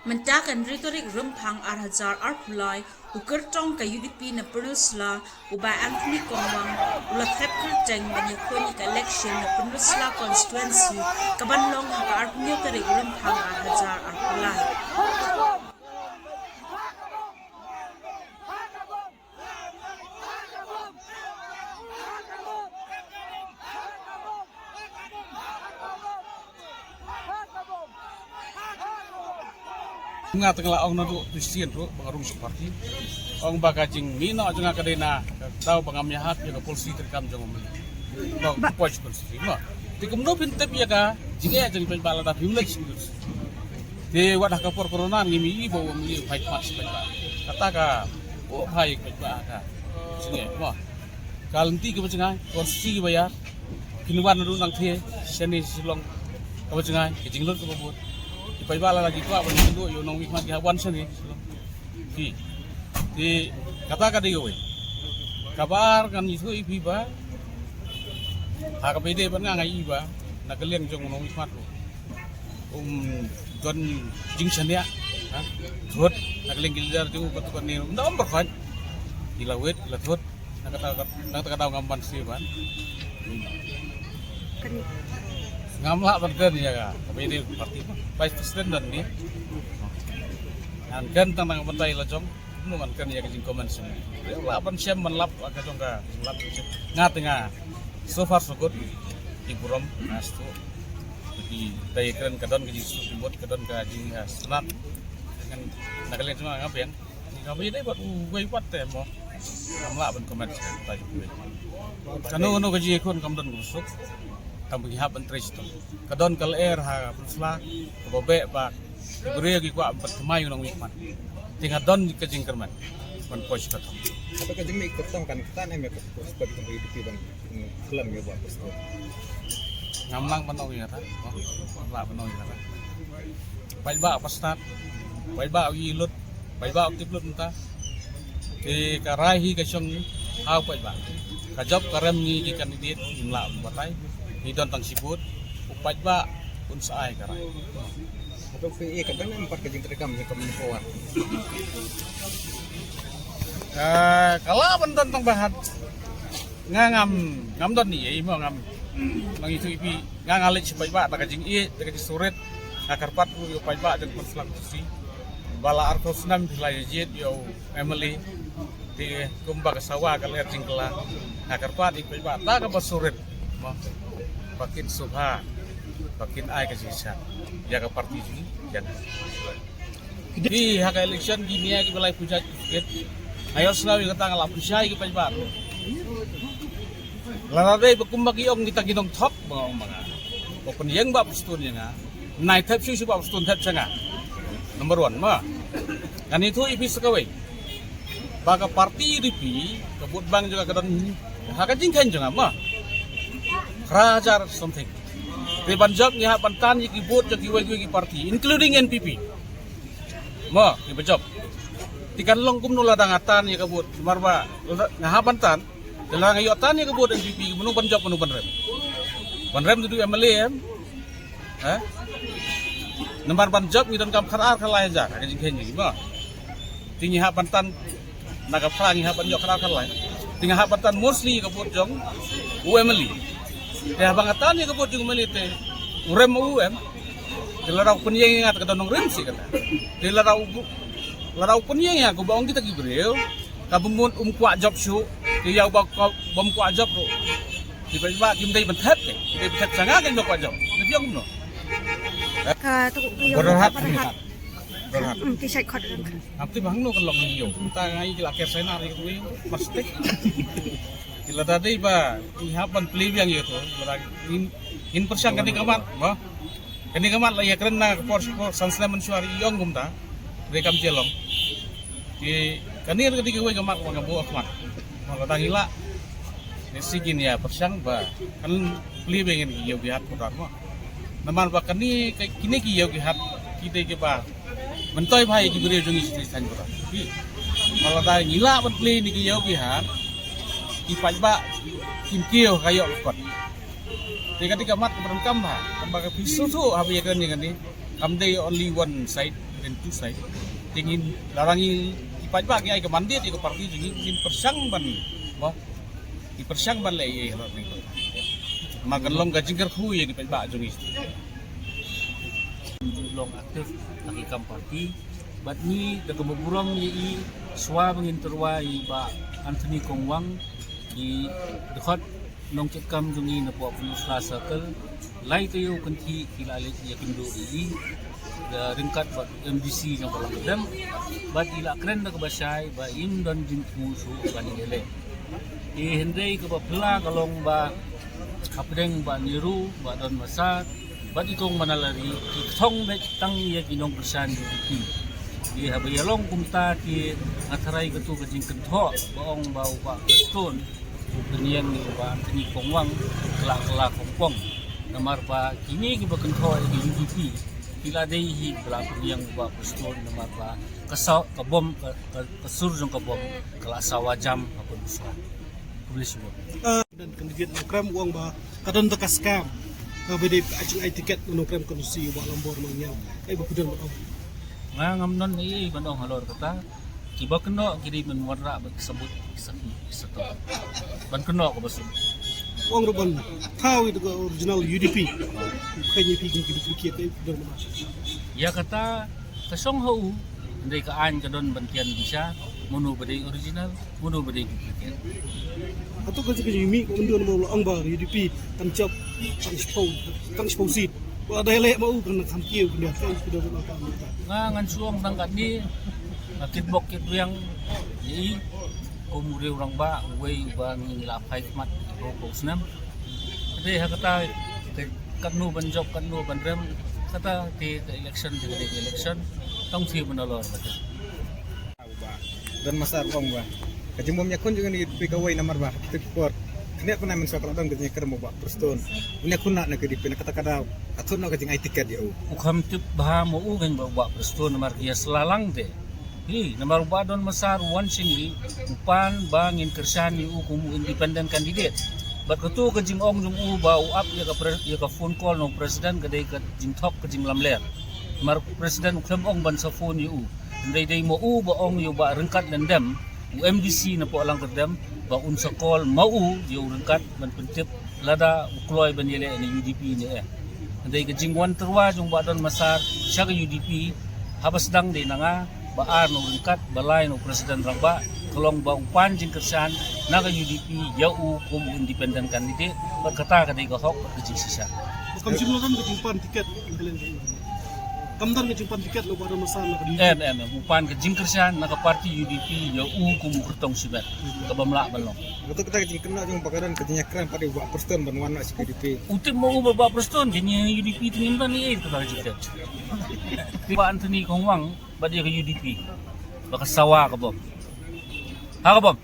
Mentakan retorik rempang arhajar arpulai uker tong ka UDP na penusla uba Anthony Kongwang ula thep kerteng banyakoni ka election na penusla constituency kabanlong haka arpunyo tarik rempang arhajar arpulai. Nga tengah orang nado Kristian tu pengaruh seperti orang bagajing mina jangan kadena tahu pengamnya hak ya polisi terkam jangan meli. Nah, puas polisi mah. Di kemudian pintu ya ka jika jadi penbala tapi mulai sendiri. Di wadah kapur corona ngimi bawa meli baik mas baik. Kata ka oh baik baik ka. Sini mah. Kalanti ke macam konstitusi bayar. Kinuan nado nang the seni silong ke macam kejinglot ke babut. Bala lagi tu apa ni tu, yo nong wikmat kihawan sini. Di kata kata yo, kabar kan itu ibu ba, hak beda pun nggak iba, nak kalian jong nong wikmat tu, don jingsan ya, thut, nak kalian gilir jong betul ni, ndak berfan, dilawet, lathut, nak kata ngamban sih ban. Ngamla berden ya kak, tapi ini parti vice president dan ni, kan tentang pentai lajong, nuan kan ya kejing komen semua. Lapan siam menlap agak jongga, menlap ngatengah, so far so good, di burom nastu, di dari keren kadon kejing subimut kadon kejing senat, dengan nakalian semua ngapain? Kami ini buat buat temo, ngamla ben komen tadi gue. Kanu kejing ikut kamdan busuk. Kamu hihap interest tu. Kadon kal air ha pusla, kabobe ba. Ibure gi kwa bertemai nang wikman. Tinggal don di kejing kerman. Man pos katam. Apa kejing mi ikut tong kan kita nem ikut sebagai tempat hidup dan film ya buat pos. Ngamlang panau ya ta. Lah panau ya ta. Bai ba pastat. Bai ba gi lut. Bai ba aktif lut ta. Ke karahi ka syong hau bai ba. Ka job karem ni kandidat imla batai. Hidon tang sibut, upat ba unsaay karay. Atau PE kadang empat kejing terekam yang kami kawan. Kalau benton tang bahat, ngam don ni, mau ngam, nang itu ipi ngalit si ba, tak kejing tak kejing suret, ngakarpat upat ba dan perselak si, bala artos nam dilai jet yo Emily, di kumba kesawa kalau jingkela, ngakarpat ipat ba, tak kepas suret, Pakin subha, pakin ay kasisa, jaga parti ini, jangan. Di hak election gini ya kita balai puja tiket. Ayo selalu kita ngalap puja kita baru. Lalu berkumpul kiong kita ginong top bang bang. Open yang bab stun yang naik tap susu bab stun tap cenga. Number one mah. Dan itu ipi sekawai. Baga parti ipi kebut bang juga kadang hak jingkan juga mah. Rajar something. Di Punjab ni hak pantan yang kibut yang kiwagi parti, including NPP. Mo, di Punjab. Tikan long kum nula dangatan yang kibut, marba ngah pantan, dalam ngayotan yang kibut NPP, menu Punjab menu Banrem. Banrem itu MLA Nomor Punjab ni dan kam karar kalai aja, ada jingken ni, mo. Tinggi hak pantan naga perang hak Punjab karar kalai. Tinggi hak pantan mostly kibut jong UMLE. Ya bangatan ya kebut juga melite, urem dilarau penyeng yang kata nong rem sih kata, dilarau penyeng ya, kau bawa kita gibril, kabumun kuat job show, dia bawa kuat job ro, tiba-tiba kim day bentet ke, day bentet sangat kan kuat job, nabi aku no. Berharap, berharap. Kisah kod. Nanti bang no kalau ngiyo, kita ngai kila kersenar itu pasti. Kila tadi ba ihapan pelibang itu in persiang kani kamat ba kani kamat la ya karena por sansna mensuari yong gumta rekam jelong di kani ketika gue kamat ko ngabu akmat maka tangila nesigin ya persiang ba kan pelibang ini yo gihat putar mo naman ba kani kini ki yo gihat kita ke ba mentoy bhai ki beri jongi istri san putar malah tangila ban peli ni ki yo gihat ipat ba kim kio kayo kot. Ketika mat berengkam ha, tembaga pisu tu habi kan ni, come they only one side entu sai tingin larangi ipat ba ai ke mandit ke parti jing in persang ban ba i persang ban le ye lo ni makan long ga jingkar khu ye ipat ba jung is long aktif nakikam parti bat ni daga maburang i swa bangin terwa i ba Anthony Kongwang i dekat nong cekam jungi na po Peninsula Circle lai kayo kanti kilalik yakindo i da ringkat ba MDC ng palang kadam bat ila kren na kabasay ba in don jingku su kanilele i hendai ka ba pela kalong ba kapdeng ba niru ba don masat bat ikong manalari itong bet tang yakinong kesan di di habayalong kumta ki ngataray katu kajing kentho baong bau ba Kriston Kemudian ni ba Anthony Kongwang kelak Kongwang namar ba kini ki ba kentho di UDP kila dei hi belakang yang ba Kriston namar ba kasaw kabom kasur jong kabom kala sawa jam apa nusa tulis mo dan kandidat program uang ba kadon tekas kam bede acing ai tiket program kondusi ba lambor mangyang ai ba kudan ba ngamnon ni bandong halor kata kiba keno kiri menwarra ba sebut satu ban keno ko basu uang ruban tahu itu original UDP kayaknya pigin ke duplicate ai kudan ba ya kata kasong hau ndai ka an kadon bantian bisa munu bade original munu bade duplicate atau kan sih yumi ko ndio mo ang ba UDP tancap tang sposit ba dai mau kan kamkiu kan dia kudan ba ngan suang tangkat ni kitbok kit yang ni kumuri orang ba wei ba ni lapai mat ko snam de hakata kanu banjok kanu bandrem kata di election di election tong si menolor betul dan masar ong ba kajumom yakon juga ni pegawai namar ba kita kuat kena pernah mensakal dong katanya kermo ba Kriston punya kuna na kedi pena kata kada atun na kajing ai tiket ya ukam tip bah mo ugen ba presto namar kia selalang de hi namar ba don masar wan singi upan bangin kersani ukumu independent candidate bat ketu kajing ong jung u ba uap ya ka phone call no president kadai ka jing thok kajing lamler mar president ukam ong ban sa phone yu ndai dai mo u ba ong yu ba rengkat dendam UMDC na po alang kadam ba unsa call mau yu rengkat ban pentip lada ukloy ban yele ni UDP ni andai ka jingwan terwa jung ba don masar siya ka UDP habas dang de nga baar no rengkat balay no president raba kalong ba upan jing kersan na ka UDP yau kum independent candidate berkata kadai ka hok ka jing sisa kam simulakan ke jumpan tiket kamdan ke jumpan tiket lo pada masa na kadi upan ka jing kersan na ka parti UDP yau kum kurtong sibet ka bamla balong betul kita kajing kena jung bakaran katanya keren pada ba Kriston ban wana si UDP utim mo ba preston kanya UDP tingin ba ni ka jikta ba Anthony Kongwang ba dia ka UDP baka sawa ka bom ha ka bom